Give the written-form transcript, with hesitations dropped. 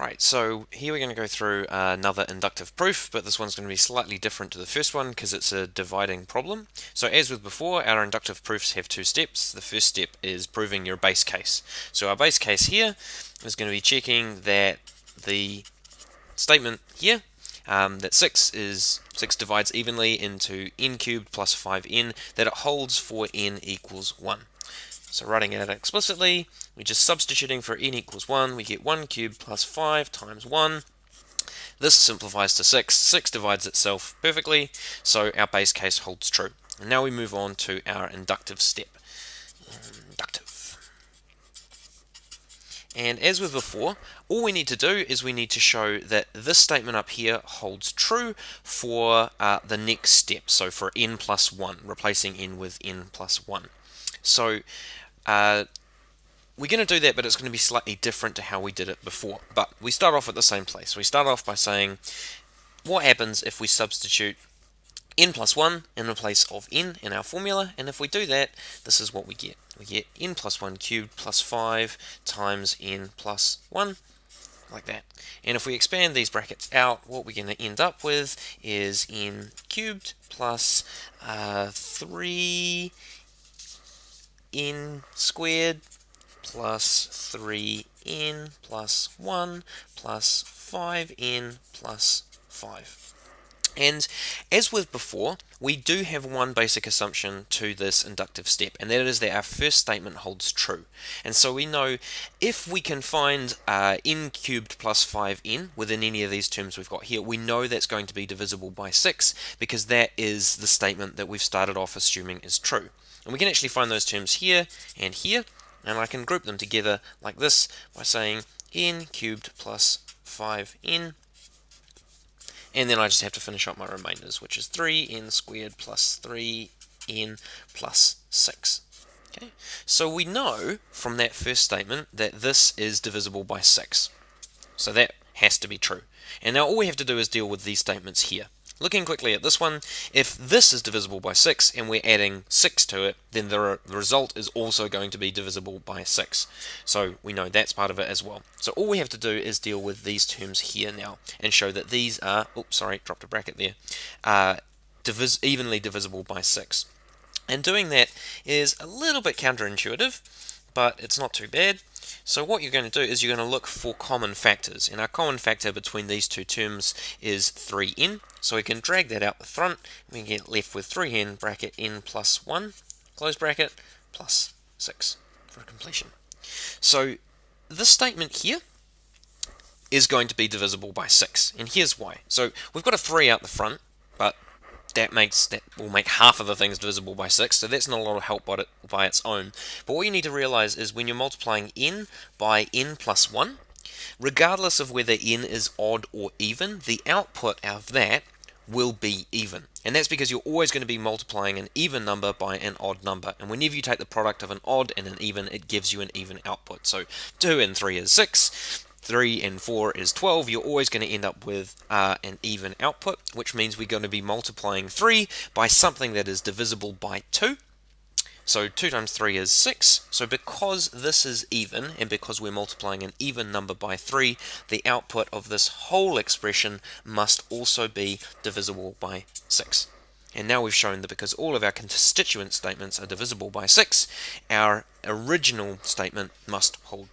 Alright, so here we're going to go through another inductive proof, but this one's going to be slightly different to the first one because it's a dividing problem. So as with before, our inductive proofs have two steps. The first step is proving your base case. So our base case here is going to be checking that the statement here, that 6 divides evenly into n cubed plus 5n, that it holds for n equals 1. So writing it out explicitly, we're just substituting for n equals 1, we get 1 cubed plus 5 times 1. This simplifies to 6. 6 divides itself perfectly, so our base case holds true. And now we move on to our inductive step. Inductive. And as with before, all we need to do is we need to show that this statement up here holds true for the next step, so for n plus 1, replacing n with n plus 1. So we're going to do that, but it's going to be slightly different to how we did it before. But we start off at the same place. We start off by saying, what happens if we substitute n plus 1 in the place of n in our formula? And if we do that, this is what we get. We get n plus 1 cubed plus 5 times n plus 1, like that. And if we expand these brackets out, what we're going to end up with is n cubed plus 3n squared plus 3n plus 1 plus 5n plus 5. And as with before, we do have one basic assumption to this inductive step, and that is that our first statement holds true. And so we know if we can find n cubed plus 5n within any of these terms we've got here, we know that's going to be divisible by 6, because that is the statement that we've started off assuming is true. And we can actually find those terms here and here, and I can group them together like this by saying n cubed plus 5n, and then I just have to finish up my remainders, which is 3n squared plus 3n plus 6. Okay, so we know from that first statement that this is divisible by 6. So that has to be true. And now all we have to do is deal with these statements here. Looking quickly at this one, if this is divisible by 6 and we're adding 6 to it, then the result is also going to be divisible by 6. So we know that's part of it as well. So all we have to do is deal with these terms here now and show that these are, oops, sorry, dropped a bracket there, evenly divisible by 6. And doing that is a little bit counterintuitive, but it's not too bad. So what you're going to do is you're going to look for common factors, and our common factor between these two terms is 3n, so we can drag that out the front, and we get left with 3n bracket n plus 1, close bracket, plus 6 for completion. So this statement here is going to be divisible by 6, and here's why. So we've got a 3 out the front, but that will make half of the things divisible by 6, so that's not a lot of help by its own. But what you need to realize is when you're multiplying n by n plus 1, regardless of whether n is odd or even, the output of that will be even. And that's because you're always going to be multiplying an even number by an odd number. And whenever you take the product of an odd and an even, it gives you an even output. So 2 and 3 is 6. 3 and 4 is 12, you're always going to end up with an even output, which means we're going to be multiplying 3 by something that is divisible by 2. So 2 times 3 is 6. So because this is even, and because we're multiplying an even number by 3, the output of this whole expression must also be divisible by 6. And now we've shown that because all of our constituent statements are divisible by 6, our original statement must hold